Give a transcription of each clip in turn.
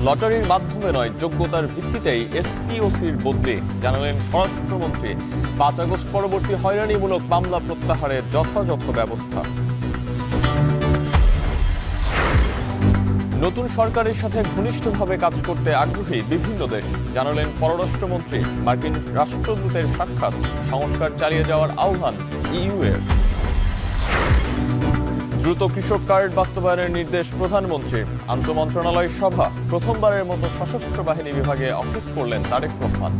লটারির মাধ্যমে নয়, যোগ্যতার ভিত্তিতেই এসপিওসির বদলি, জানালেন স্বরাষ্ট্রমন্ত্রী। ৫ আগস্ট পরবর্তী হয়রানিমূলক মামলা প্রত্যাহারের যথাযথ ব্যবস্থা। নতুন সরকারের সাথে ঘনিষ্ঠভাবে কাজ করতে আগ্রহী বিভিন্ন দেশ, জানালেন পররাষ্ট্রমন্ত্রী। মার্কিন রাষ্ট্রদূতের সাক্ষাৎ, সংস্কার চালিয়ে যাওয়ার আহ্বান ইইউ এর। দ্রুত কৃষক কার্ড বাস্তবায়নের নির্দেশ প্রধানমন্ত্রীর। আন্তঃমন্ত্রণালয় সভা, প্রথমবারের মতো সশস্ত্র বাহিনী বিভাগে অফিস করলেন তারেক রহমান।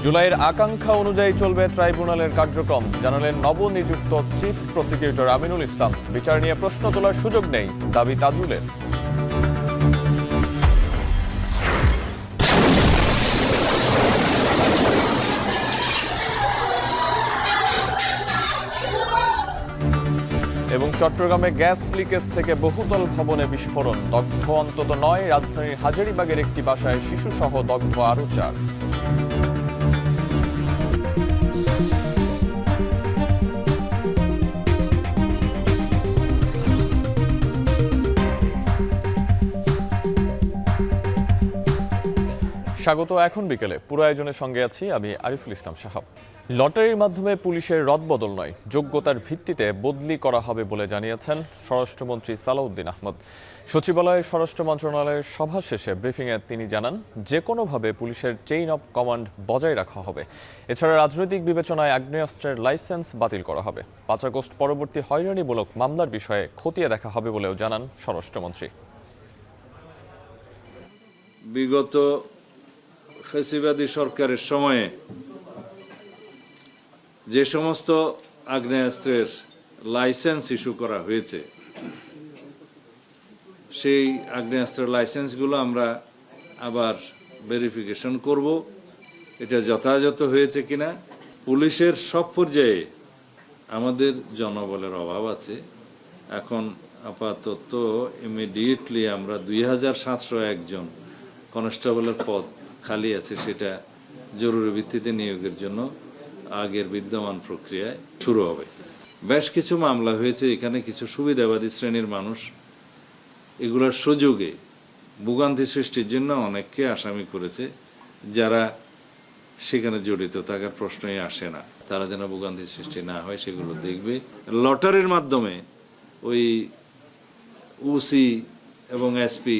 জুলাইয়ের আকাঙ্ক্ষা অনুযায়ী চলবে ট্রাইব্যুনালের কার্যক্রম, জানালেন নবনিযুক্ত চিফ প্রসিকিউটর আমিনুল ইসলাম। বিচার নিয়ে প্রশ্ন তোলার সুযোগ নেই, দাবি তাজুলের। এবং চট্টগ্রামে গ্যাস লিকেজ থেকে বহুতল ভবনে বিস্ফোরণ, দগ্ধ অন্তত ৯। রাজধানীর হাজারীবাগের একটি বাসায় শিশুসহ দগ্ধ আরও ৪। স্বাগত। এখন বিকেলে পুরো আয়োজনের সঙ্গে আছি আমি আরিফুল ইসলাম সাহাব। লটারির মাধ্যমে পুলিশের রদবদল নয়, যোগ্যতার ভিত্তিতে বদলি করা হবে বলে জানিয়েছেন স্বরাষ্ট্রমন্ত্রী সালাউদ্দিন আহমদ। সচিবালয়ের স্বরাষ্ট্র মন্ত্রণালয়ের সভা শেষে ব্রিফিংয়ে তিনি জানান, যে কোনোভাবে পুলিশের চেইন অব কমান্ড বজায় রাখা হবে। এছাড়া রাজনৈতিক বিবেচনায় আগ্নেয়াস্ত্রের লাইসেন্স বাতিল করা হবে। ৫ আগস্ট পরবর্তী হয়রানিমূলক মামলার বিষয়ে খতিয়ে দেখা হবে বলেও জানান স্বরাষ্ট্রমন্ত্রী। বিগত ফ্যাসিবাদী সরকারের সময়ে যে সমস্ত আগ্নেয়াস্ত্রের লাইসেন্স ইস্যু করা হয়েছে, সেই আগ্নেয়াস্ত্রের লাইসেন্সগুলো আমরা আবার ভেরিফিকেশন করব, এটা যথাযথ হয়েছে কিনা। পুলিশের সব পর্যায়ে আমাদের জনবলের অভাব আছে। এখন আপাতত ইমিডিয়েটলি আমরা ২৭০১ জন কনস্টেবলের পদ খালি আছে, সেটা জরুরি ভিত্তিতে নিয়োগের জন্য আগের বিদ্যমান প্রক্রিয়ায় শুরু হবে। বেশ কিছু মামলা হয়েছে, এখানে কিছু সুবিধাবাদী শ্রেণীর মানুষ এগুলোর সুযোগে ভোগান্তি সৃষ্টির জন্য অনেককে আসামি করেছে, যারা সেখানে জড়িত থাকার প্রশ্নই আসে না। তারা যেন ভোগান্তি সৃষ্টি না হয় সেগুলো দেখবে। লটারির মাধ্যমে ওই ওসি এবং এসপি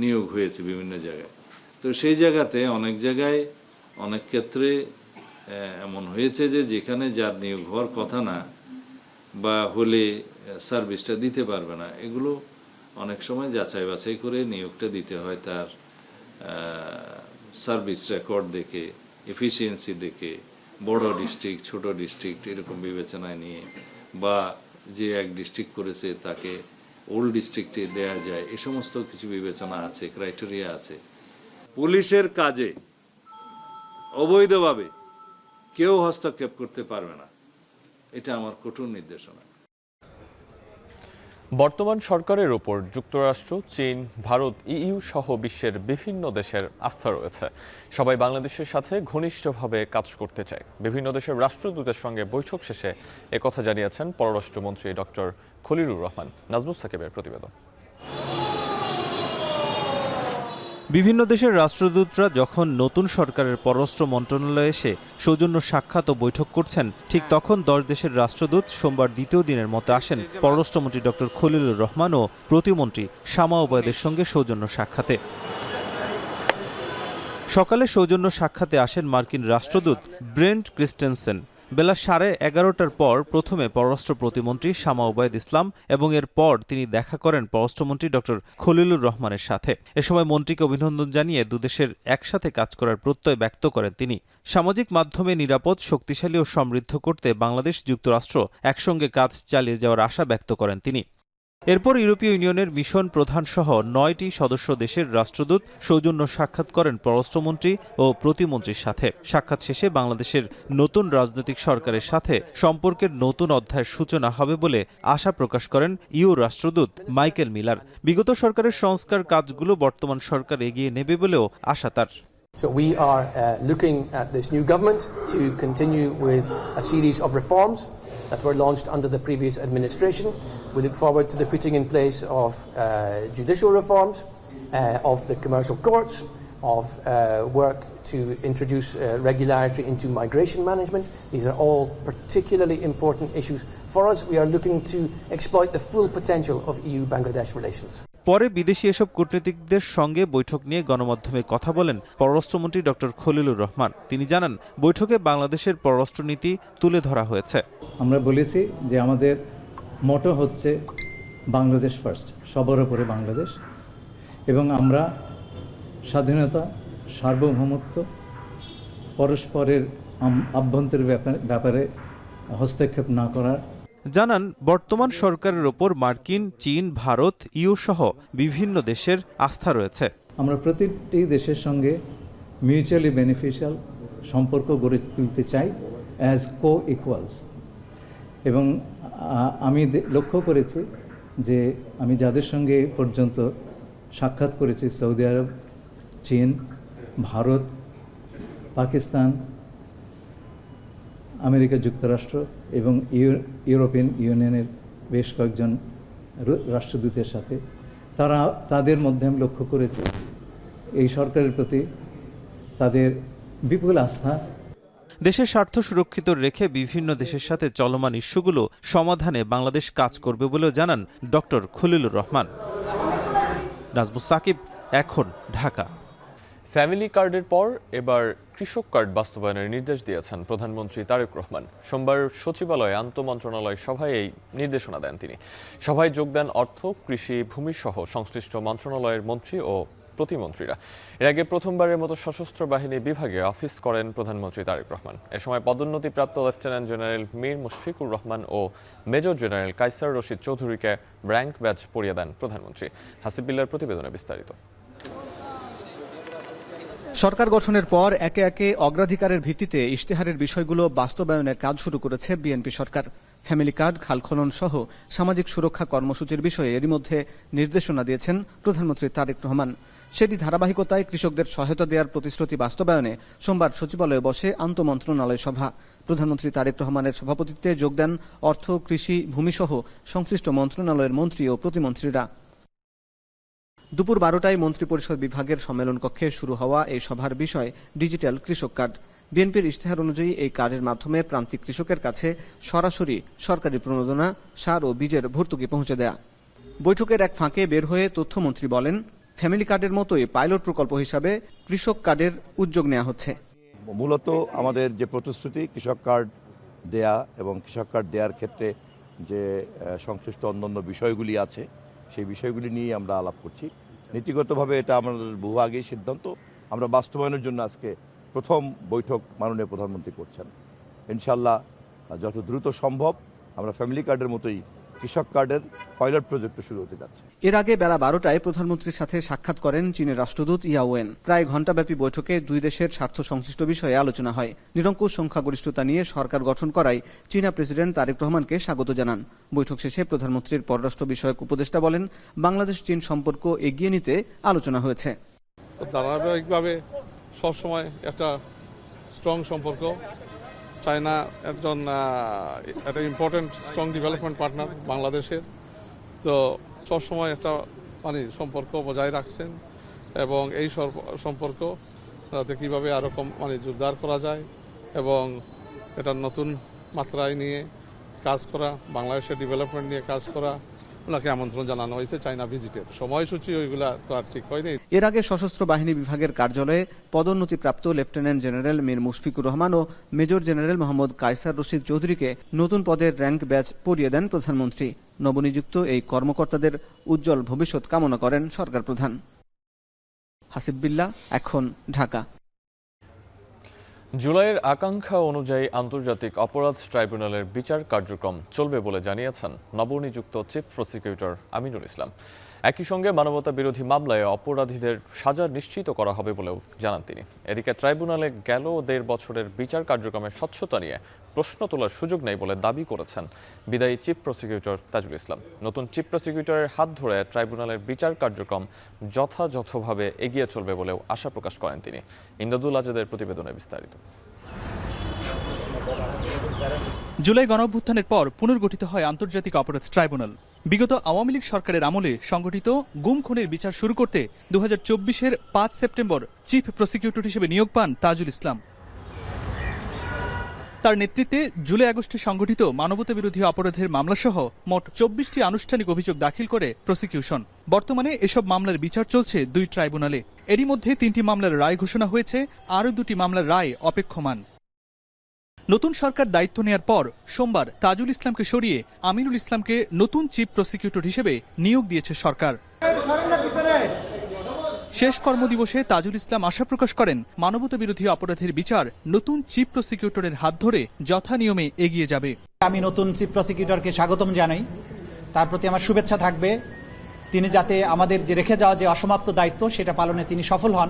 নিয়োগ হয়েছে বিভিন্ন জায়গায়, তো সেই জায়গাতে অনেক জায়গায় অনেক ক্ষেত্রে এমন হয়েছে যে যেখানে যার নিয়োগ হওয়ার কথা না বা হলে সার্ভিসটা দিতে পারবে না, এগুলো অনেক সময় যাচাই বাছাই করে নিয়োগটা দিতে হয় তার সার্ভিস রেকর্ড দেখে, এফিসিয়েন্সি দেখে, বড় ডিস্ট্রিক্ট ছোট ডিস্ট্রিক্ট এরকম বিবেচনায় নিয়ে, বা যে এক ডিস্ট্রিক্ট করেছে তাকে ওল্ড ডিস্ট্রিক্টে দেয়া যায়, এ সমস্ত কিছু বিবেচনা আছে, ক্রাইটেরিয়া আছে। পুলিশের কাজে অবৈধভাবে কেউ হস্তক্ষেপ করতে পারবে না, এটা আমার কঠোর নির্দেশনা। বর্তমান সরকারের ওপর যুক্তরাষ্ট্র, চীন, ভারত, ইইউ সহ বিশ্বের বিভিন্ন দেশের আস্থা রয়েছে। সবাই বাংলাদেশের সাথে ঘনিষ্ঠভাবে কাজ করতে চায়। বিভিন্ন দেশের রাষ্ট্রদূতের সঙ্গে বৈঠক শেষে একথা জানিয়েছেন পররাষ্ট্রমন্ত্রী ডক্টর খলিলুর রহমান। নাজমুস সাকিবের প্রতিবেদন। বিভিন্ন দেশের রাষ্ট্রদূতরা যখন নতুন সরকারের পররাষ্ট্র মন্ত্রণালয়ে এসে সৌজন্য সাক্ষাৎ ও বৈঠক করছেন, ঠিক তখন 10 দেশের রাষ্ট্রদূত সোমবার দ্বিতীয় দিনের মতো আসেন পররাষ্ট্রমন্ত্রী ডক্টর খলিলুর রহমান ও প্রতিমন্ত্রী শামা ওবায়দের সঙ্গে সৌজন্য সাক্ষাতে। সকালে সৌজন্য সাক্ষাতে আসেন মার্কিন রাষ্ট্রদূত ব্রেন্ট ক্রিস্টেনসেন। বেলা 11:30টার পর প্রথমে পররাষ্ট্র প্রতিমন্ত্রী শামা ওবায়দ ইসলাম এবং এর পর তিনি দেখা করেন পররাষ্ট্রমন্ত্রী ডক্টর খলিলুর রহমানের সাথে। এ সময় মন্ত্রীকে অভিনন্দন জানিয়ে দুদেশের একসাথে কাজ করার প্রত্যয় ব্যক্ত করেন তিনি। সামাজিক মাধ্যমে নিরাপদ, শক্তিশালী ও সমৃদ্ধ করতে বাংলাদেশ যুক্তরাষ্ট্র একসঙ্গে কাজ চালিয়ে যাওয়ার আশা ব্যক্ত করেন তিনি। এরপর ইউরোপীয় ইউনিয়নের মিশন প্রধান সহ 9টি সদস্য দেশের রাষ্ট্রদূত সৌজন্য সাক্ষাৎ করেন পররাষ্ট্রমন্ত্রী ও প্রতিমন্ত্রীর সাথে। সাক্ষাৎ শেষে বাংলাদেশের নতুন রাজনৈতিক সরকারের সাথে সম্পর্কের নতুন অধ্যায়ের সূচনা হবে বলে আশা প্রকাশ করেন ইউ রাষ্ট্রদূত মাইকেল মিলার। বিগত সরকারের সংস্কার কাজগুলো বর্তমান সরকার এগিয়ে নেবে বলেও আশা তার। So we are looking at this new government to continue with a series of reforms that were launched under the previous administration. We look forward to the putting in place of judicial reforms, of the commercial courts, of work to introduce regularity into migration management. These are all particularly important issues for us. We are looking to exploit the full potential of EU-Bangladesh relations. পরে বিদেশি এসব কূটনীতিকদের সঙ্গে বৈঠক নিয়ে গণমাধ্যমে কথা বলেন পররাষ্ট্রমন্ত্রী ডক্টর খলিলুর রহমান। তিনি জানান, বৈঠকে বাংলাদেশের পররাষ্ট্রনীতি তুলে ধরা হয়েছে। আমরা বলেছি যে আমাদের মোটো হচ্ছে বাংলাদেশ ফার্স্ট, সবার উপরে বাংলাদেশ, এবং আমরা স্বাধীনতা, সার্বভৌমত্ব, পরস্পরের আভ্যন্তরীণ ব্যাপারে হস্তক্ষেপ না করার। জানান, বর্তমান সরকারের ওপর মার্কিন, চীন, ভারত, ইউ সহ বিভিন্ন দেশের আস্থা রয়েছে। আমরা প্রতিটি দেশের সঙ্গে মিউচুয়ালি বেনিফিশিয়াল সম্পর্ক গড়ে তুলতে চাই অ্যাজ কো ইকুয়ালস। এবং আমি লক্ষ্য করেছি যে আমি যাদের সঙ্গে পর্যন্ত সাক্ষাৎ করেছি, সৌদি আরব, চীন, ভারত, পাকিস্তান, আমেরিকা যুক্তরাষ্ট্র এবং ইউরোপিয়ান ইউনিয়নের বেশ কয়েকজন রাষ্ট্রদূতের সাথে তাদের মধ্যে আমি লক্ষ্য করেছি এই সরকারের প্রতি তাদের বিপুল আস্থা। দেশের স্বার্থ সুরক্ষিত রেখে বিভিন্ন দেশের সাথে চলমান ইস্যুগুলো সমাধানে বাংলাদেশ কাজ করবে বলেও জানান ডক্টর খলিলুর রহমান। নাজমুস সাকিব, এখন, ঢাকা। ফ্যামিলি কার্ডের পর এবার কৃষক কার্ড বাস্তবায়নের নির্দেশ দিয়েছেন প্রধানমন্ত্রী তারেক রহমান। সোমবার সচিবালয়ে আন্তঃমন্ত্রণালয় সভায় এই নির্দেশনা দেন তিনি। সভায় যোগ দেন অর্থ, কৃষি, ভূমি সহ সংশ্লিষ্ট মন্ত্রণালয়ের মন্ত্রী ও প্রতিমন্ত্রীরা। এর আগে প্রথমবারের মতো সশস্ত্র বাহিনী বিভাগে অফিস করেন প্রধানমন্ত্রী তারেক রহমান। এ সময় পদোন্নতিপ্রাপ্ত লেফটেন্যান্ট জেনারেল মীর মুশফিকুর রহমান ও মেজর জেনারেল কায়সার রশিদ চৌধুরীকে র্যাঙ্ক ব্যাজ পরিয়ে দেন প্রধানমন্ত্রী। হাসিব বিল্লার প্রতিবেদনে বিস্তারিত। সরকার গঠনের পর একে একে অগ্রাধিকারের ভিত্তিতে ইশতেহারের বিষয়গুলো বাস্তবায়নের কাজ শুরু করেছে বিএনপি সরকার। ফ্যামিলি কার্ড, খাল খনন সহ সামাজিক সুরক্ষা কর্মসূচির বিষয়ে এরই মধ্যে নির্দেশনা দিয়েছেন প্রধানমন্ত্রী তারেক রহমান। সেটি ধারাবাহিকতায় কৃষকদের সহায়তা দেওয়ার প্রতিশ্রুতি বাস্তবায়নে সোমবার সচিবালয়ে বসে আন্তঃমন্ত্রণালয় সভা। প্রধানমন্ত্রী তারেক রহমানের সভাপতিত্বে যোগ দেন অর্থ, কৃষি, ভূমি সহ সংশ্লিষ্ট মন্ত্রণালয়ের মন্ত্রী ও প্রতিমন্ত্রীরা। দুপুর 12টায় মন্ত্রিপরিষদ বিভাগের সম্মেলন কক্ষে শুরু হওয়া এই সভার বিষয় ডিজিটাল কৃষক কার্ড। বিএনপির ইশতেহার অনুযায়ী এই কার্ডের মাধ্যমে প্রান্তিক কৃষকের কাছে সরাসরি সরকারি প্রণোদনা, সার ও বীজের ভর্তুকি পৌঁছে দেয়া। বৈঠকের এক ফাঁকে বের হয়ে তথ্যমন্ত্রী বলেন, ফ্যামিলি কার্ডের মতোই পাইলট প্রকল্প হিসাবে কৃষক কার্ডের উদ্যোগ নেওয়া হচ্ছে। মূলত আমাদের যে প্রতিশ্রুতি কৃষক কার্ড দেয়া এবং কৃষক কার্ড দেওয়ার ক্ষেত্রে যে সংশ্লিষ্ট অন্যান্য বিষয়গুলি আছে, সেই বিষয়গুলি নিয়ে আমরা আলাপ করছি। নীতিগতভাবে এটা আমাদের বহু আগেই সিদ্ধান্ত। আমরা বাস্তবায়নের জন্য আজকে প্রথম বৈঠক মাননীয় প্রধানমন্ত্রী করছেন। ইনশাল্লাহ যত দ্রুত সম্ভব আমরা ফ্যামিলি কার্ডের মতোই কৃষক কার্ডের পাইলট প্রজেক্ট শুরু হতে যাচ্ছে। এর আগে বেলা 12টায় প্রধানমন্ত্রীর সাথে সাক্ষাৎ করেন চীনের রাষ্ট্রদূত ইয়াওয়েন। প্রায় ঘণ্টাব্যাপী বৈঠকে দুই দেশের স্বার্থ সংশ্লিষ্ট বিষয়ে আলোচনা হয়। নিরঙ্কুশ সংখ্যাগরিষ্ঠতা নিয়ে সরকার গঠন করায় চীনা প্রেসিডেন্ট তারেক রহমানকে স্বাগত জানান। বৈঠক শেষে প্রধানমন্ত্রীর পররাষ্ট্র বিষয়ক উপদেষ্টা বলেন, বাংলাদেশ চীন সম্পর্ক এগিয়ে নিতে আলোচনা হয়েছে। ধারাবাহিকভাবে সবসময় একটা স্ট্রং সম্পর্ক। চায়না একটা ইম্পর্টেন্ট স্ট্রং ডেভেলপমেন্ট পার্টনার বাংলাদেশের, তো সবসময় একটা সম্পর্ক বজায় রাখছেন এবং এই সম্পর্ক কীভাবে আরও জোরদার করা যায় এবং এটা নতুন মাত্রায় নিয়ে কাজ করা, বাংলাদেশের ডেভেলপমেন্ট নিয়ে কাজ করা, ওনাকে আমন্ত্রণ জানানো হয়েছে চায়না ভিজিটের। সময়সূচি ওইগুলা তো আর ঠিক হয়নি। এর আগে সশস্ত্র বাহিনী বিভাগের কার্যালয়ে পদোন্নতিপ্রাপ্ত লেফটেন্যান্ট জেনারেল মীর মুশফিকুর রহমান ও মেজর জেনারেল মোহাম্মদ কায়সার রশিদ চৌধুরীকে নতুন পদের র্যাঙ্ক ব্যাজ পরিয়ে দেন প্রধানমন্ত্রী। নবনিযুক্ত এই কর্মকর্তাদের উজ্জ্বল ভবিষ্যৎ কামনা করেন সরকার প্রধান। হাসিব বিল্লাহ, এখন, ঢাকা। জুলাইয়ের আকাঙ্ক্ষা অনুযায়ী আন্তর্জাতিক অপরাধ ট্রাইব্যুনালের বিচার কার্যক্রম চলবে বলে জানিয়েছেন নবনিযুক্ত চিফ প্রসিকিউটর আমিনুল ইসলাম। একই সঙ্গে মানবতা বিরোধী মামলায় অপরাধীদের সাজা নিশ্চিত করা হবে বলেও জানান তিনি। এদিকে ট্রাইব্যুনালে গেল 1.5 বছরের বিচার কার্যক্রমের স্বচ্ছতা নিয়ে প্রশ্ন তোলার সুযোগ নেই বলে দাবি করেছেন বিদায়ী চিফ প্রসিকিউটর তাজুল ইসলাম। নতুন চিফ প্রসিকিউটরের হাত ধরে ট্রাইব্যুনালের বিচার কার্যক্রম যথাযথভাবে এগিয়ে চলবে বলেও আশা প্রকাশ করেন তিনি। ইমদাদুল আজাদের প্রতিবেদনে বিস্তারিত। জুলাই গণঅভ্যুত্থানের পর পুনর্গঠিত হয় আন্তর্জাতিক অপরাধ ট্রাইব্যুনাল। বিগত আওয়ামী লীগ সরকারের আমলে সংগঠিত গুম খুনের বিচার শুরু করতে 2024-এর 5 সেপ্টেম্বর চিফ প্রসিকিউটর হিসেবে নিয়োগ পান তাজুল ইসলাম। তার নেতৃত্বে জুলাই আগস্টে সংগঠিত মানবতাবিরোধী অপরাধের মামলাসহ মোট 24টি আনুষ্ঠানিক অভিযোগ দাখিল করে প্রসিকিউশন। বর্তমানে এসব মামলার বিচার চলছে 2 ট্রাইব্যুনালে। এরই মধ্যে 3টি মামলার রায় ঘোষণা হয়েছে, আরও 2টি মামলার রায় অপেক্ষমান। নতুন সরকার দায়িত্ব নেয়ার পর সোমবার তাজুল ইসলামকে সরিয়ে আমিনুল ইসলামকে নতুন চিফ প্রসিকিউটর হিসেবে নিয়োগ দিয়েছে সরকার। শেষ কর্মদিবসে তাজুল ইসলাম আশা প্রকাশ করেন, মানবতাবিরোধী অপরাধের বিচার নতুন চিফ প্রসিকিউটরের হাত ধরে যথানিয়মে এগিয়ে যাবে। আমি নতুন চিফ প্রসিকিউটরকে স্বাগতম জানাই। তার প্রতি আমার শুভেচ্ছা থাকবে। তিনি যাতে আমাদের যে রেখে যাওয়া যে অসমাপ্ত দায়িত্ব সেটা পালনে তিনি সফল হন।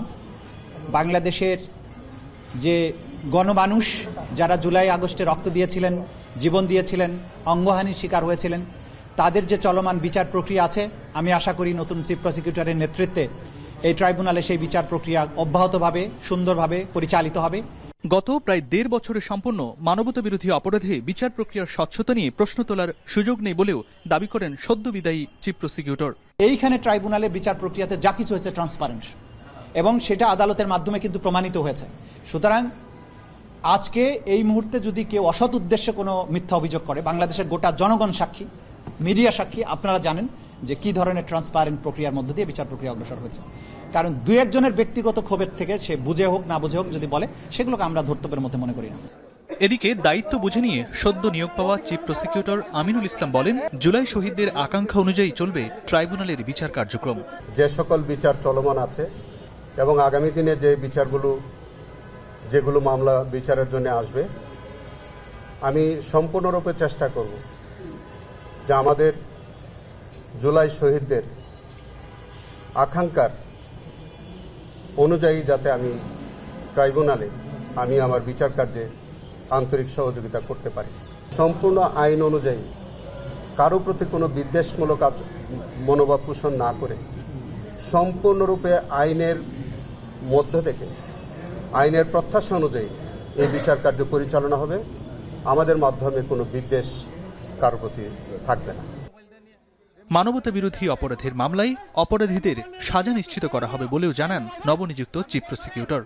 বাংলাদেশের যে গণমানুষ যারা জুলাই আগস্টে রক্ত দিয়েছিলেন, জীবন দিয়েছিলেন, অঙ্গহানির শিকার হয়েছিলেন, তাদের যে চলমান বিচার প্রক্রিয়া আছে, আমি আশা করি নতুন চিফ প্রসিকিউটরের নেতৃত্বে এই ট্রাইব্যুনালে সেই বিচার প্রক্রিয়া অব্যাহতভাবে সুন্দরভাবে পরিচালিত হবে। গত প্রায় 1.5 বছরে সম্পন্ন মানবতাবিরোধী অপরাধে বিচার প্রক্রিয়ার স্বচ্ছতা নিয়ে প্রশ্ন তোলার সুযোগ নেই বলেও দাবি করেন সদ্য বিদায়ী চিফ প্রসিকিউটর। এইখানে ট্রাইব্যুনালের বিচার প্রক্রিয়াতে যা কিছু হয়েছে ট্রান্সপারেন্ট এবং সেটা আদালতের মাধ্যমে কিন্তু প্রমাণিত হয়েছে। সুতরাং আজকে এই মুহূর্তে যদি কেউ অসৎ উদ্দেশ্যে কোনো মিথ্যা অভিযোগ করে, বাংলাদেশের গোটা জনগণ সাক্ষী, মিডিয়া সাক্ষী, আপনারা জানেন যে কি ধরনের ট্রান্সপারেন্ট প্রক্রিয়ার মধ্য দিয়ে বিচার প্রক্রিয়া অগ্রসর হয়েছে। কারণ 2-1 জনের ব্যক্তিগত ক্ষোভের থেকে সে বুঝে হোক না বুঝে হোক যদি বলে, সেগুলোকে আমরা ধর্তব্যের মধ্যে মনে করি না। এদিকে দায়িত্ব বুঝে নিয়ে সদ্য নিয়োগ পাওয়া চিফ প্রসিকিউটর আমিনুল ইসলাম বলেন, জুলাই শহীদদের আকাঙ্ক্ষা অনুযায়ী চলবে ট্রাইব্যুনালের বিচার কার্যক্রম। যে সকল বিচার চলমান আছে এবং আগামী দিনে যে বিচারগুলো যেগুলো মামলা বিচারের জন্য আসবে, আমি সম্পূর্ণরূপে চেষ্টা করব যে আমাদের জুলাই শহীদদের আকাঙ্ক্ষার অনুযায়ী যাতে আমি ট্রাইব্যুনালে আমি আমার বিচার কার্যে আন্তরিক সহযোগিতা করতে পারি। সম্পূর্ণ আইন অনুযায়ী কারো প্রতি কোনো বিদ্বেষমূলক মনোভাব পোষণ না করে সম্পূর্ণরূপে আইনের মধ্য থেকে আইনের প্রত্যাশা অনুযায়ী এই বিচার কার্য পরিচালনা হবে। আমাদের মাধ্যমে কোনো বিদ্বেষ কারো প্রতি থাকবে না। মানবতাবিরোধী অপরাধের মামলায় অপরাধীদের সাজা নিশ্চিত করা হবে বলেও জানান নবনিযুক্ত চিফ প্রসিকিউটর।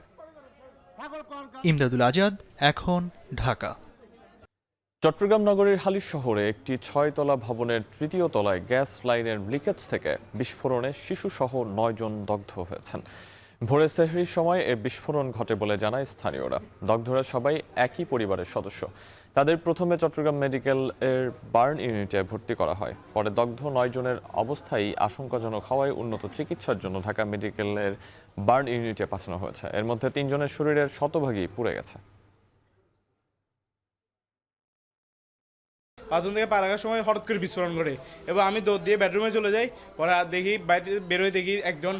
ইমদাদুল আজাদ, এখন, ঢাকা। চট্টগ্রাম নগরীর হালিশ শহরে একটি 6 তলা ভবনের 3য় তলায় গ্যাস লাইনের লিকেজ থেকে বিস্ফোরণে শিশুসহ 9 জন দগ্ধ হয়েছেন। ভোরে সেহরির সময় এ বিস্ফোরণ ঘটে বলে জানায় স্থানীয়রা। দগ্ধরা সবাই একই পরিবারের সদস্য। তাদের প্রথমে চট্টগ্রাম মেডিকেল এর বার্ন ইউনিটে ভর্তি করা হয়। পরে দগ্ধ 9 জনের অবস্থাই আশঙ্কাজনক হওয়ায় উন্নত চিকিৎসার জন্য ঢাকা মেডিকেলের বার্ন ইউনিটে পাঠানো হয়েছে। এর মধ্যে 3 জনের শরীরের শতভাগই পুড়ে গেছে। 5 জন থেকে পার হওয়ার সময় হঠাৎ করে বিস্ফোরণ ঘটে এবং আমি দৌড় দিয়ে বেডরুমে চলে যাই। পরে দেখি বাইরে বেরোয় দেখি একজন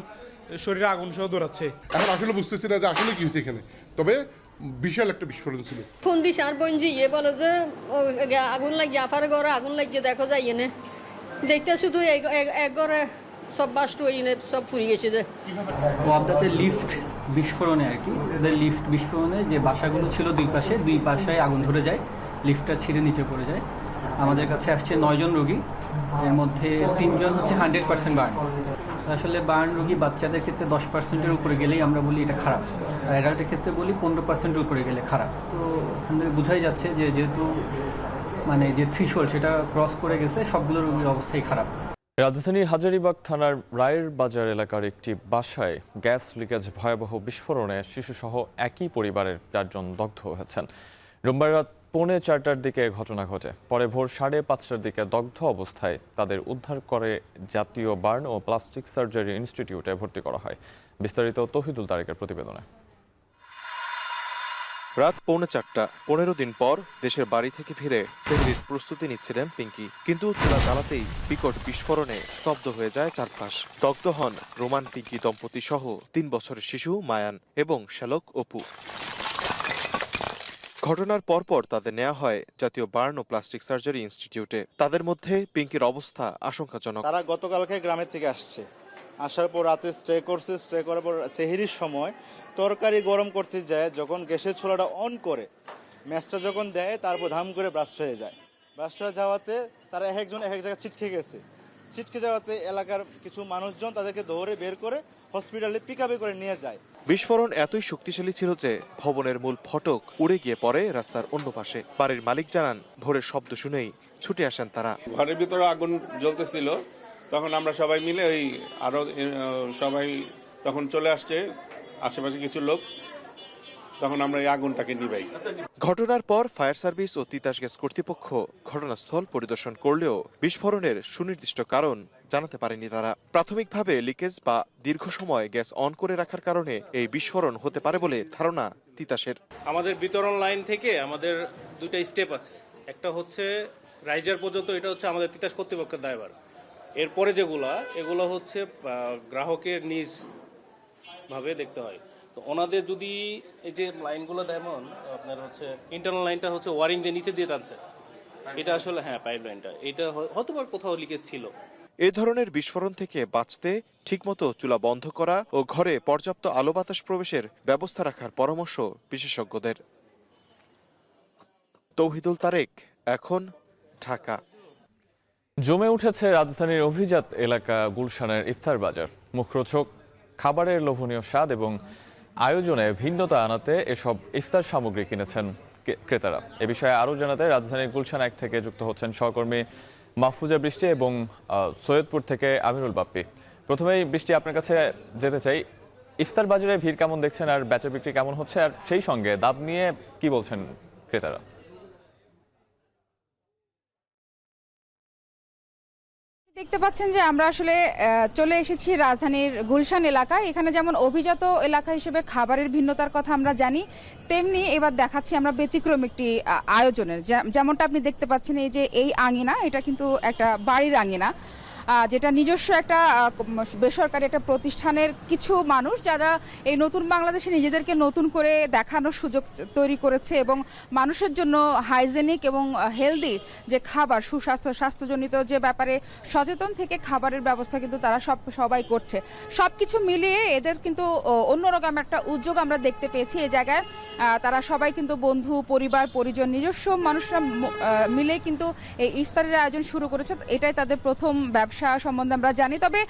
শরীরে আগুন সহ দৌড়াচ্ছে। এখন আসলে বুঝতেছি না যে আসলে কি হয়েছে এখানে, তবে বিশাল একটা বিস্ফোরণ ছিল। ফোন দিছে আর বঞ্জি বলে যে আগুন লাগিয়ে আফার ঘরে আগুন লাগিয়ে দেখো যাই এনে দেখতে শুধু এক ঘরে সব বাস্ট হয়ে সব ফুরিয়ে গেছে। যে ওয়াবদাতে লিফট বিস্ফোরণে আর কি, ওদের লিফট বিস্ফোরণে যে বাসাগুলো ছিল দুই পাশে আগুন ধরে যায়, লিফটটা ছিঁড়ে নিচে পড়ে যায়। আমাদের কাছে আসছে 9 জন রোগী, এর মধ্যে 3 জন হচ্ছে 100% বার্ন। আসলে বার্ন রোগী বাচ্চাদের ক্ষেত্রে 10%-এর উপরে গেলেই আমরা বলি এটা খারাপ, আর অ্যাডাল্টের ক্ষেত্রে বলি 15%-এর উপরে গেলে খারাপ। তো এখান থেকে বোঝাই যাচ্ছে যে যেহেতু মানে যে থ্রিশোল্ড সেটা ক্রস করে গেছে, সবগুলো রোগীর অবস্থাই খারাপ। রাজধানীর হাজারীবাগ থানার রায়ের বাজার এলাকার একটি বাসায় গ্যাস লিকেজ ভয়াবহ বিস্ফোরণে শিশুসহ একই পরিবারের 4 জন দগ্ধ হয়েছেন। রোববার রাত 3:45টার দিকে ঘটনা ঘটে। পরে ভোর 5:30টার দিকে দগ্ধ অবস্থায় তাদের উদ্ধার করে জাতীয় বার্ন ও প্লাস্টিক সার্জারি ইনস্টিটিউটে ভর্তি করা হয়। বিস্তারিত তৌহিদুল তারেকের প্রতিবেদনে। রাত 3:45, 15 দিন পর দেশের বাড়ি থেকে ফিরে সেহরির প্রস্তুতি নিচ্ছিলেন পিঙ্কি, কিন্তু চুলা জ্বালাতেই বিকট বিস্ফোরণে স্তব্ধ হয়ে যায় চারপাশ। দগ্ধ হন রোমান পিঙ্কি দম্পতি সহ 3 বছরের শিশু মায়ান এবং শ্যালক অপু। ঘটনার পরপর তাদের নেওয়া হয় জাতীয় বার্ন ও প্লাস্টিক সার্জারি ইনস্টিটিউটে। তাদের মধ্যে পিঙ্কির অবস্থা আশঙ্কাজনক। তারা গতকালকে গ্রামের থেকে আসছে, আসার পর রাতে স্টে করছে। স্টে করার পর সেহরির সময় তরকারি গরম করতে যায়, যখন গ্যাসের চুলাটা অন করে ম্যাচটা যখন দেয় তারপর ধাম করে ব্রাস্ট হয়ে যায়। ব্রাস্ট হয়ে যাওয়াতে তারা এক একজন এক এক জায়গায় ছিটকে গেছে। ছিটকে যাওয়াতে এলাকার কিছু মানুষজন তাদেরকে ধরে বের করে হসপিটালে পিক আপে করে নিয়ে যায়। বিস্ফোরণ এতই শক্তিশালী ছিল যে ভবনের মূল ফটক উড়ে গিয়ে পড়ে রাস্তার অন্য পাশে। বাড়ির মালিক জানান, ভোরের শব্দ শুনেই ছুটে আসেন তারা। ঘরের ভিতরে আগুন জ্বলতেছিল, তখন আমরা সবাই মিলে সবাই তখন চলে আসছে, আশেপাশে কিছু লোক, তখন আমরা এই আগুনটাকে নিভাই। ঘটনার পর ফায়ার সার্ভিস ও তিতাস গ্যাস কর্তৃপক্ষ ঘটনাস্থল পরিদর্শন করলেও বিস্ফোরণের সুনির্দিষ্ট কারণ জানাতে পারেনি তারা। প্রাথমিকভাবে লিকেজ বা দীর্ঘ সময় গ্যাস অন করে রাখার কারণে এই বিস্ফোরণ হতে পারে বলে ধারণা তিতাসের। আমাদের বিতরণ লাইন থেকে আমাদের দুইটা স্টেপ আছে, একটা হচ্ছে রাইজার পর্যন্ত, এটা হচ্ছে আমাদের তিতাস কর্তৃপক্ষের দায়ভার। এরপরে এগুলো হচ্ছে গ্রাহকের নিজ ভাবে দেখতে হয়। তো ওনাদের যদি এই যে লাইনগুলো যেমন আপনার হচ্ছে ইন্টারনাল লাইনটা হচ্ছে ওয়ারিং দিয়ে নিচে দিয়ে টানছে, এটা আসলে পাইপ লাইনটা, এটা হয়তো বা কোথাও লিকেজ ছিল। এ ধরনের বিস্ফোরণ থেকে বাঁচতে ঠিকমতো চুলা বন্ধ করা ও ঘরে পর্যাপ্ত আলো বাতাস প্রবেশের ব্যবস্থা রাখার পরামর্শ বিশেষজ্ঞদের। তৌহিদুল তারেক, এখন, ঢাকা। জমে উঠেছে রাজধানীর অভিজাত এলাকা গুলশানের ইফতার বাজার। মুখরোচক খাবারের লোভনীয় স্বাদ এবং আয়োজনে ভিন্নতা আনাতে এসব ইফতার সামগ্রী কিনেছেন ক্রেতারা। এ বিষয়ে আরও জানাতে রাজধানীর গুলশান 1 থেকে যুক্ত হচ্ছেন সহকর্মী মাহফুজা বৃষ্টি এবং সৈয়দপুর থেকে আমিরুল বাপ্পি। প্রথমেই বৃষ্টি, আপনার কাছে যেতে চাই, ইফতার বাজারে ভিড় কেমন দেখছেন আর বেচা বিক্রি কেমন হচ্ছে, আর সেই সঙ্গে দাম নিয়ে কি বলছেন ক্রেতারা? দেখতে পাচ্ছেন যে আমরা আসলে চলে এসেছি রাজধানীর গুলশান এলাকায়। এখানে যেমন অভিজাত এলাকা হিসেবে খাবারের ভিন্নতার কথা আমরা জানি, তেমনি এবার দেখাচ্ছি আমরা ব্যতিক্রম একটি আয়োজনের। যেমনটা আপনি দেখতে পাচ্ছেন, এই যে এই আঙিনা, এটা কিন্তু একটা বাড়ির আঙিনা, যেটা নিজস্ব একটা বেসরকারি একটা প্রতিষ্ঠানের কিছু মানুষ যারা এই নতুন বাংলাদেশে নিজেদেরকে নতুন করে দেখানোর সুযোগ তৈরি করেছে এবং মানুষের জন্য হাইজেনিক এবং হেলদি যে খাবার, স্বাস্থ্যজনিত যে ব্যাপারে সচেতন থেকে খাবারের ব্যবস্থা কিন্তু তারা সবাই করছে। সব কিছু মিলিয়ে এদের কিন্তু অন্যরকম একটা উদ্যোগ আমরা দেখতে পেয়েছি এই জায়গায়। তারা সবাই কিন্তু বন্ধু, পরিবার, পরিজন, নিজস্ব মানুষরা মিলে কিন্তু এই ইফতারের আয়োজন শুরু করেছে। এটাই তাদের প্রথম ব্যবসা সম্বন্ধে আমরা জানি। তবে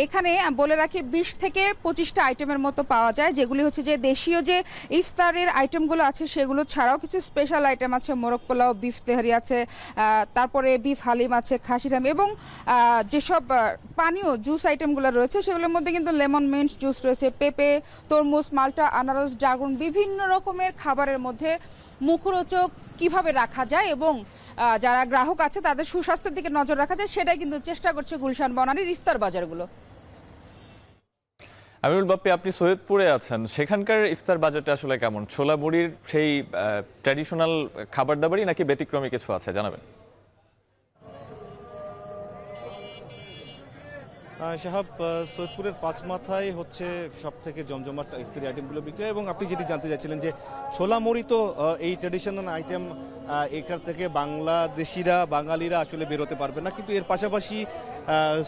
এখানে বলে রাখি 20 থেকে 25টা আইটেমের মতো পাওয়া যায়, যেগুলি হচ্ছে যে দেশীয় যে ইফতারের আইটেমগুলো আছে সেগুলো ছাড়াও কিছু স্পেশাল আইটেম আছে। মোরগ পোলাও, বিফ তেহারি আছে, তারপরে বিফ হালিম আছে, খাসির হালিম, এবং যেসব পানীয় জুস আইটেমগুলো রয়েছে সেগুলোর মধ্যে কিন্তু লেমন মিন্ট জুস রয়েছে, পেঁপে, তরমুজ, মাল্টা, আনারস, ড্রাগন, বিভিন্ন রকমের খাবারের মধ্যে মুখরোচক কিভাবে রাখা যায় এবং যারা গ্রাহক আছে তাদের সুস্বাস্থ্যের দিকে নজর রাখা যায়, সেটাই কিন্তু চেষ্টা করছে গুলশান বনানীর ইফতার বাজারগুলো। আমিরুল বাপ্পি, আপনি সৈয়দপুরে আছেন, সেখানকার ইফতার বাজারটা আসলে কেমন? ছোলা মুড়ির সেই ট্র্যাডিশনাল খাবার দাবারই নাকি ব্যতিক্রমী কিছু আছে, জানাবেন? সাহাব, সৈয়দপুরের 5 মাথায় হচ্ছে সব থেকে জমজমাট ইফতারি আইটেমগুলো বিক্রি হয় এবং আপনি যেটি জানতে চাইছিলেন যে ছোলা মুড়ি, তো এই ট্র্যাডিশনাল আইটেম এখান থেকে বাঙালিরা আসলে বেরোতে পারবে না, কিন্তু এর পাশাপাশি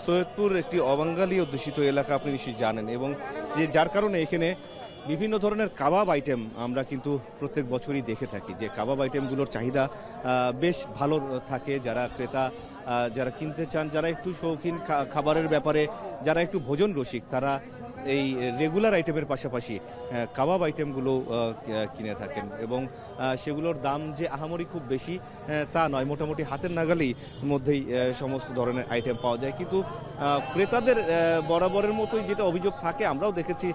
সৈয়দপুর একটি অবাঙালি অধ্যুষিত এলাকা, আপনি নিশ্চয়ই জানেন, এবং যার কারণে এখানে বিভিন্ন ধরনের কাবাব আইটেম আমরা কিন্তু প্রত্যেক বছরই দেখে থাকি যে কাবাব আইটেমগুলোর চাহিদা বেশ ভালো থাকে। যারা ক্রেতা, যারা কিনতে চান, যারা একটু শৌখিন খাবারের ব্যাপারে, যারা একটু ভোজন রসিক, তারা এই রেগুলার আইটেমের পাশাপাশি কাবাব আইটেমগুলো কিনে থাকেন এবং সেগুলোর দাম যে আহামরি খুব বেশি তা নয়, মোটামুটি হাতের নাগালেই মধ্যেই সমস্ত ধরনের আইটেম পাওয়া যায়। কিন্তু ক্রেতাদের বরাবরের মতোই যেটা অভিযোগ থাকে, আমরাও দেখেছি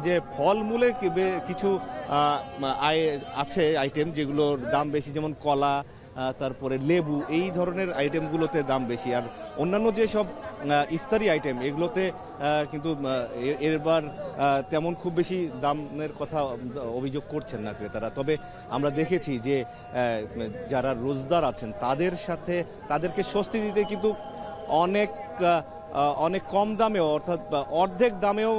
যে ফলমূলে কিছু আছে আইটেম যেগুলোর দাম বেশি, যেমন কলা, তারপরে লেবু, এই ধরনের আইটেমগুলোতে দাম বেশি। আর অন্যান্য যেসব ইফতারি আইটেম এগুলোতে কিন্তু এবার তেমন খুব বেশি দামের কথা অভিযোগ করছেন না ক্রেতারা। তবে আমরা দেখেছি যে যারা রোজদার আছেন তাদেরকে স্বস্তি দিতে কিন্তু অনেক কম দামেও, অর্থাৎ অর্ধেক দামেও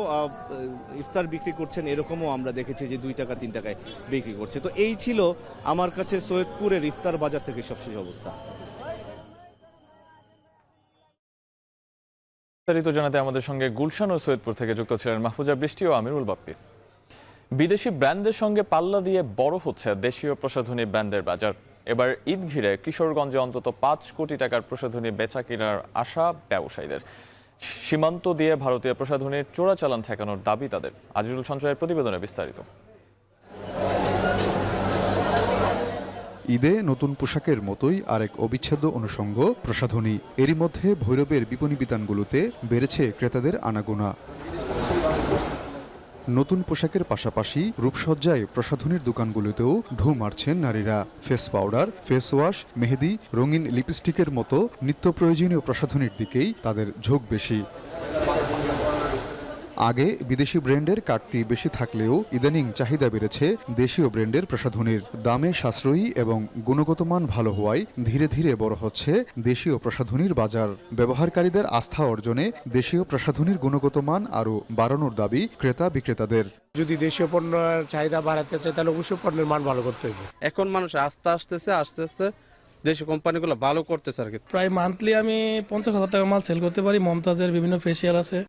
ইফতার বিক্রি করছেন, এরকমও আমরা দেখেছি যে 2 টাকা 3 টাকায় বিক্রি করছে। তো এই ছিল আমার কাছে সৈয়দপুরের ইফতার বাজার থেকে সবশেষ অবস্থা। বিস্তারিত জানাতে আমাদের সঙ্গে গুলশান ও সৈয়দপুর থেকে যুক্ত ছিলেন মাহফুজা বৃষ্টি ও আমিরুল বাপ্পি। বিদেশি ব্র্যান্ডের সঙ্গে পাল্লা দিয়ে বড় হচ্ছে দেশীয় প্রসাধনী ব্র্যান্ডের বাজার। এবার ঈদ ঘিরে কিশোরগঞ্জে অন্তত 5 কোটি টাকার প্রসাধনী বেচা কেনার আশা ব্যবসায়ীদের। সীমান্ত দিয়ে ভারতীয় প্রসাধনীর চোরাচালান ঠেকানোর দাবি তাদের। আজিজুল সঞ্চয়ের প্রতিবেদনে বিস্তারিত। ঈদে নতুন পোশাকের মতোই আরেক অবিচ্ছেদ্য অনুষঙ্গ প্রসাধনী। এরই মধ্যে ভৈরবের বিপণী বিতানগুলোতে বেড়েছে ক্রেতাদের আনাগোনা। নতুন পোশাকের পাশাপাশি রূপসজ্জায় প্রসাধনীর দোকানগুলোতেও ঢু মারছেন নারীরা। ফেস পাউডার, ফেস ওয়াশ, মেহেদি, রঙিন লিপস্টিকের মতো নিত্য প্রয়োজনীয় প্রসাধনীর দিকেই তাদের ঝোঁক বেশি। আগে বিদেশি ব্র্যান্ডের কাটতি বেশি থাকলেও ইদানিং চাহিদা বেড়েছে দেশীয় ব্র্যান্ডের প্রসাধনীর। দামে সাশ্রয়ী এবং গুণগত মান ভালো হওয়ায় ধীরে ধীরে বড় হচ্ছে দেশীয় প্রসাধনীর বাজার। ব্যবহারকারীদের আস্থা অর্জনে দেশীয় প্রসাধনীর গুণগত মান আরও বাড়ানোর দাবি ক্রেতা বিক্রেতাদের। যদি দেশীয় পণ্যের চাহিদা বাড়াতে চায় তাহলে অবশ্যই পণ্যের মান ভালো করতে হবে। এখন মানুষ আস্তে আস্তে দেশীয় কোম্পানিগুলো ভালো করতেছে আর কি। প্রায় মান্থলি আমি 50,000 টাকা মাল সেল করতে পারি। মমতাজের বিভিন্ন ফেসিয়াল আছে।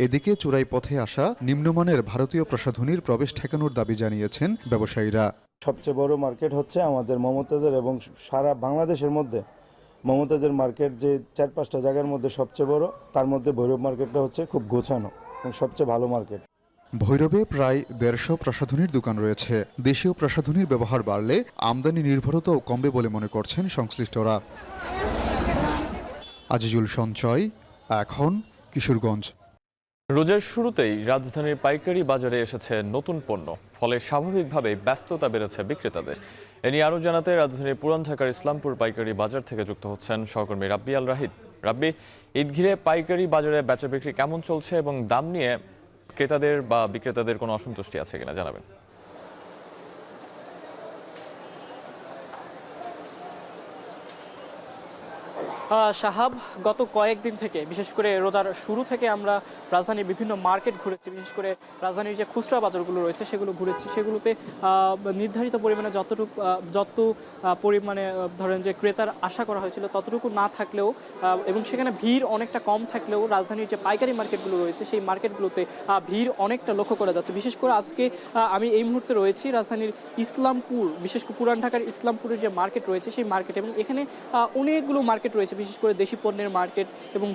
এদিকে চোরাই পথে আসা নিম্নমানের ভারতীয় প্রসাধনীর প্রবেশ ঠেকানোর দাবি জানিয়েছেন ব্যবসায়ীরা। সবচেয়ে বড় মার্কেট হচ্ছে আমাদের মমতাজের, এবং সারা বাংলাদেশের মধ্যে মমতাজের মার্কেট যে 4-5টা জায়গার মধ্যে সবচেয়ে বড়, তার মধ্যে ভৈরব মার্কেটটা হচ্ছে খুব গোছানো এবং সবচেয়ে ভালো মার্কেট। ভৈরবে প্রায় 150 প্রসাধনীর দোকান রয়েছে। দেশীয় প্রসাধনীর ব্যবহার বাড়লে আমদানি নির্ভরতাও কমবে বলে মনে করছেন সংশ্লিষ্টরা। আজিজুল সঞ্চয়, এখন কিশোরগঞ্জ। রোজার শুরুতেই রাজধানীর পাইকারি বাজারে এসেছে নতুন পণ্য, ফলে স্বাভাবিকভাবেই ব্যস্ততা বেড়েছে বিক্রেতাদের। এ নিয়ে আরও জানাতে রাজধানীর পুরান ঢাকার ইসলামপুর পাইকারি বাজার থেকে যুক্ত হচ্ছেন সহকর্মী রাব্বি আল রাহিদ। রাব্বি, ঈদ ঘিরে পাইকারি বাজারে বেচা বিক্রি কেমন চলছে এবং দাম নিয়ে ক্রেতাদের বা বিক্রেতাদের কোনো অসন্তুষ্টি আছে কিনা জানাবেন। শাহাব, গত কয়েকদিন থেকে বিশেষ করে রোজার শুরু থেকে আমরা রাজধানীর বিভিন্ন মার্কেট ঘুরেছি। বিশেষ করে রাজধানীর যে খুচরা বাজারগুলো রয়েছে সেগুলো ঘুরেছি। সেগুলোতে নির্ধারিত পরিমাণে যত পরিমাণে ধরেন যে ক্রেতার আশা করা হয়েছিল ততটুকু না থাকলেও এবং সেখানে ভিড় অনেকটা কম থাকলেও রাজধানীর যে পাইকারি মার্কেটগুলো রয়েছে সেই মার্কেটগুলোতে ভিড় অনেকটা লক্ষ্য করা যাচ্ছে। বিশেষ করে আজকে আমি এই মুহূর্তে রয়েছি রাজধানীর ইসলামপুর, বিশেষ করে পুরান ঢাকার ইসলামপুরের যে মার্কেট রয়েছে সেই মার্কেট, এবং এখানে অনেকগুলো মার্কেট রয়েছে, বিশেষ করে দেশি পণ্যের মার্কেট এবং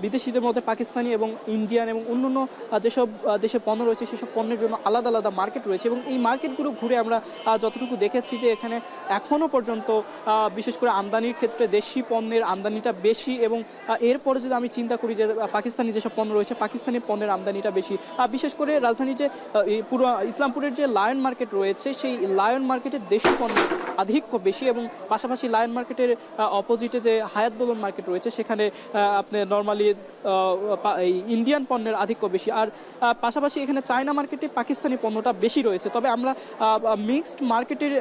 বিদেশিদের মধ্যে পাকিস্তানি এবং ইন্ডিয়ান এবং অন্যান্য যেসব দেশের পণ্য রয়েছে সেসব পণ্যের জন্য আলাদা আলাদা মার্কেট রয়েছে। এবং এই মার্কেটগুলো ঘুরে আমরা যতটুকু দেখেছি যে এখানে এখনও পর্যন্ত বিশেষ করে আমদানির ক্ষেত্রে দেশি পণ্যের আমদানিটা বেশি, এবং এরপরে যদি আমি চিন্তা করি যে পাকিস্তানি যেসব পণ্য রয়েছে পাকিস্তানি পণ্যের আমদানিটা বেশি। বিশেষ করে রাজধানীর যে পুরো ইসলামপুরের যে লায়ন মার্কেট রয়েছে সেই লায়ন মার্কেটের দেশি পণ্যের আধিক্য বেশি, এবং পাশাপাশি লায়ন মার্কেটের অপোজিটে যে হায়াত দোলন মার্কেট রয়েছে সেখানে আপনি নর্মালি এই ইন্ডিয়ান পণ্যের আধিক্য বেশি। আর পাশাপাশি এখানে চায়না মার্কেটে পাকিস্তানি পণ্যটা বেশি রয়েছে। তবে আমরা মিক্সড মার্কেটের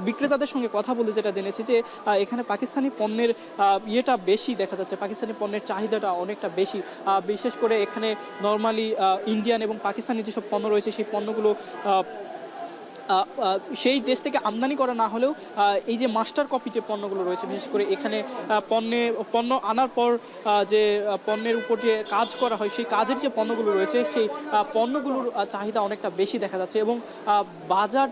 বিক্রেতাদের সঙ্গে কথা বলে যেটা জেনেছি যে এখানে পাকিস্তানি পণ্যের ইয়েটা বেশি দেখা যাচ্ছে, পাকিস্তানি পণ্যের চাহিদাটা অনেকটা বেশি। বিশেষ করে এখানে নর্মালি ইন্ডিয়ান এবং পাকিস্তানি যেসব পণ্য রয়েছে সেই পণ্যগুলো সেই দেশ থেকে আমদানি করা না হলেও এই যে মাস্টার কপি যে পণ্যগুলো রয়েছে, বিশেষ করে এখানে পণ্য আনার পর যে পণ্যের উপর যে কাজ করা হয় সেই কাজের যে পণ্যগুলো রয়েছে সেই পণ্যগুলোর চাহিদা অনেকটা বেশি দেখা যাচ্ছে। এবং বাজার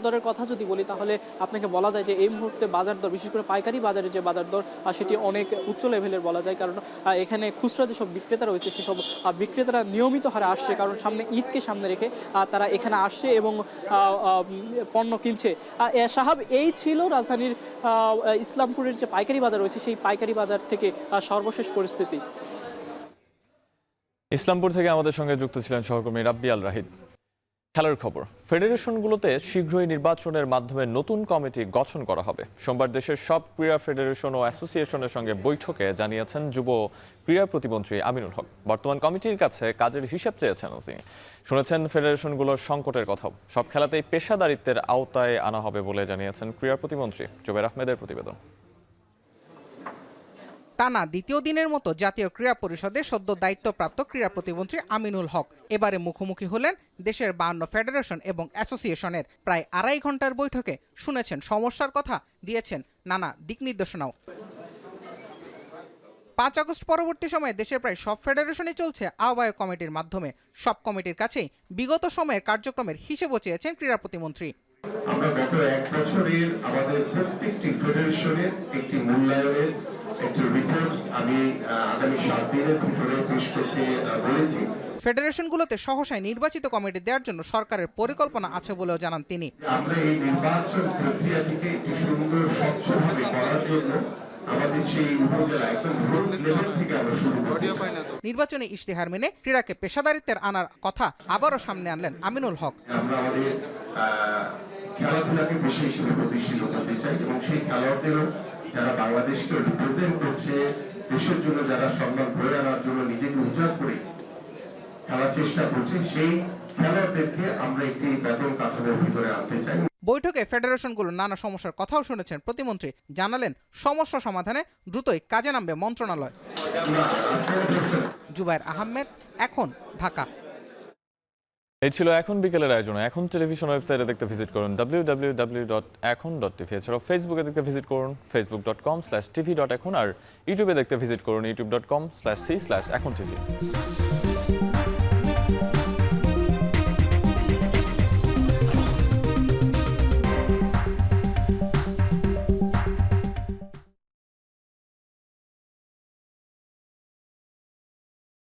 দরের কথা যদি বলি তাহলে আপনাকে বলা যায় যে এই মুহূর্তে বাজার দর, বিশেষ করে পাইকারি বাজারে যে বাজার দর সেটি অনেক উচ্চ লেভেলের বলা যায়। কারণ এখানে খুচরা যেসব বিক্রেতা রয়েছে সেসব বিক্রেতারা নিয়মিত হারে আসছে, কারণ সামনে ঈদকে সামনে রেখে তারা এখানে আসছে এবং পণ্য কিনছে। সাহাব, এই ছিল রাজধানীর ইসলামপুরের যে পাইকারি বাজার রয়েছে সেই পাইকারি বাজার থেকে সর্বশেষ পরিস্থিতি। ইসলামপুর থেকে আমাদের সঙ্গে যুক্ত ছিলেন সহকর্মী রাব্বি আল রাহিদ। খেলার খবর, ফেডারেশনগুলোতে শীঘ্রই নির্বাচনের মাধ্যমে নতুন কমিটি গঠন করা হবে। সোমবার দেশের সব ক্রীড়া ফেডারেশন ও অ্যাসোসিয়েশনের সঙ্গে বৈঠকে জানিয়েছেন যুব ক্রীড়া প্রতিমন্ত্রী আমিনুল হক। বর্তমান কমিটির কাছে কাজের হিসাব চেয়েছেন তিনি। শুনেছেন ফেডারেশনগুলোর সংকটের কথাও। সব খেলাতেই পেশাদারিত্বের আওতায় আনা হবে বলে জানিয়েছেন ক্রীড়া প্রতিমন্ত্রী। জুবের আহমেদের প্রতিবেদন। টানা দ্বিতীয় দিনের মতো জাতীয় ক্রীড়া পরিষদে সদ্য দায়িত্বপ্রাপ্ত ক্রীড়া প্রতিমন্ত্রী আমিনুল হক এবারে মুখোমুখি হলেন দেশের 52 ফেডারেশন এবং অ্যাসোসিয়েশনের। প্রায় 2.5 ঘন্টার বৈঠকে শুনেছেন সমস্যার কথা, দিয়েছেন নানা দিক নির্দেশনাও। 5 আগস্ট পরবর্তী সময়ে দেশের প্রায় সব ফেডারেশনই চলছে আহ্বায়ক কমিটির মাধ্যমে। সব কমিটির কাছেই বিগত সময়ের কার্যক্রমের হিসেবও চেয়েছেন ক্রীড়া প্রতিমন্ত্রী। আমরা গত 1 বছরের আমাদের প্রত্যেকটি ফেডারেশনের একটি মূল্যায়নের একটি রিপোর্ট আমি আগামী 7 দিনের ভিতরে পেশ করতে বলেছি। ফেডারেশনগুলোতে সহসায় নির্বাচিত কমিটি দেওয়ার জন্য সরকারের পরিকল্পনা আছে বলেও জানান তিনি। আমরা এই নির্বাচন প্রক্রিয়াটিকে একটি সুন্দর স্বচ্ছভাবে করার জন্য আমাদের সেই উপজেলা একদম গ্রাউন্ড লেভেল থেকে আমরা শুরু করতে চাই। নির্বাচনী ইশতেহার মেনে ক্রীড়াকে পেশাদারিত্বের আনার কথা আবারও সামনে আনলেন আমিনুল হক। আমরা আমাদের খেলাধুলাকে বেশি হিসেবে প্রতিষ্ঠিত করতে চাই এবং সেই খেলোয়াড়দেরও যারা বাংলাদেশকে রিপ্রেজেন্ট করছে, দেশের জন্য যারা সম্মান বয়ে আনার জন্য নিজেকে উজাড় করে খেলার চেষ্টা করছে, সেই খেলোয়াড়দেরকে আমরা একটি বেতন কাঠামোর ভিতরে আনতে চাই। বৈঠকে ফেডারেশনগুলোর নানা সমস্যার কথাও শুনেছেন প্রতিমন্ত্রী। জানালেন সমস্যা সমাধানে দ্রুতই কাজে নামবে মন্ত্রণালয়। জুবায়ের আহমেদ, এখন, ঢাকা। এই ছিল এখন বিকেলের আয়োজন। এখন টেলিভিশন ওয়েবসাইটে দেখতে ভিজিট করুন www.ekhon.tv। এছাড়াও ফেসবুকে দেখতে ভিজিট করুন facebook.com/tv.ekhon আর ইউটিউবে দেখতে ভিজিট করুন youtube.com/c/ekhon tv।